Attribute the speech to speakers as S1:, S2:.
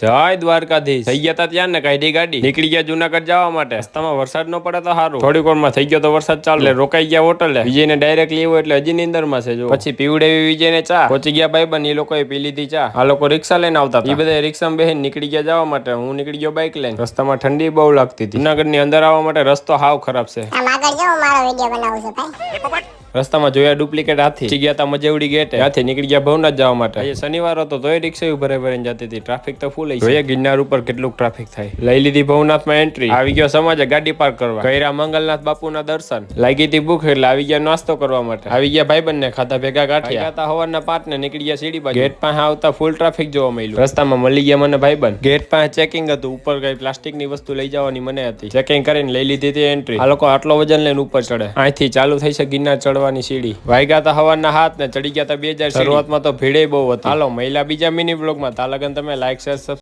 S1: જય દ્વારકાધીશ થઈ ગયા તા ત્યાં ને કાઢી ગાડી નીકળી ગયા જુનાગઢ જવા માટે રસ્તામાં વરસાદ ન પડે તો સારું થોડીક વારમાં થઈ ગયો તો વરસાદ ચાલુ એટલે રોકાઈ ગયા હોટલે વિજયને ડાયરેક્ટ લેવો એટલે હજી નીંદર માં છે જો પછી પીવડેવી વિજયને ચા પહોંચી ગયા ભાઈબંધ એ લોકોએ પી લીધી ચા આ લોકો રિક્ષા લઈને આવતા એ બધા રિક્ષામાં બેહીને નીકળી ગયા જવા માટે હું નીકળી ગયો બાઇક લઈને રસ્તામાં ઠંડી બહુ લાગતી હતી જુનાગઢ ની અંદર આવવા માટે રસ્તો હાવ ખરાબ છે રસ્તામાં જોયા ડુપ્લિકેટ હાથી ગયા તા મજેવડી ગેટ ત્યાંથી નીકળી ગયા ભવનાથ જવા માટે આજે શનિવાર હતો તોય રિક્ષા ભરે ભરીને જતી હતી ટ્રાફિક તો ફૂલ જોઈએ ગિરનાર ઉપર કેટલું ટ્રાફિક થાય લઈ લીધી ભવનાથમાં એન્ટ્રી આવી ગયો સમાજે ગાડી પાર્ક કરવા કર્યા મંગલનાથ બાપુના દર્શન લાગી હતી ભૂખ એટલે આવી ગયા નાસ્તો કરવા માટે આવી ગયા ભાઈબંધ ને ખાતા ભેગા ગાંઠિયા હતા હવારના 5 ને નીકળી ગયા સીડી બાજુ ગેટ પાસે આવતા ફૂલ ટ્રાફિક જોવા મળ્યું રસ્તામાં મળી ગયા મને ભાઈબંધ ગેટ પાસે ચેકિંગ હતું ઉપર કઈ પ્લાસ્ટિક ની વસ્તુ લઈ જવાની મને હતી ચેકિંગ કરીને લઈ લીધી હતી એન્ટ્રી આ લોકો આટલો વજન લઈને ઉપર ચડે અહીંથી ચાલુ થઈ છે ગિરનાર ચડવાની સીડી વાગ્યા તા હવારના 7 ને ચડી ગયા તા 2000 શરૂઆતમાં તો ભીડે બહુ હતી હાલો મહિલા બીજા મિની બ્લોગમાં તા લગન તમે લાઈક શેર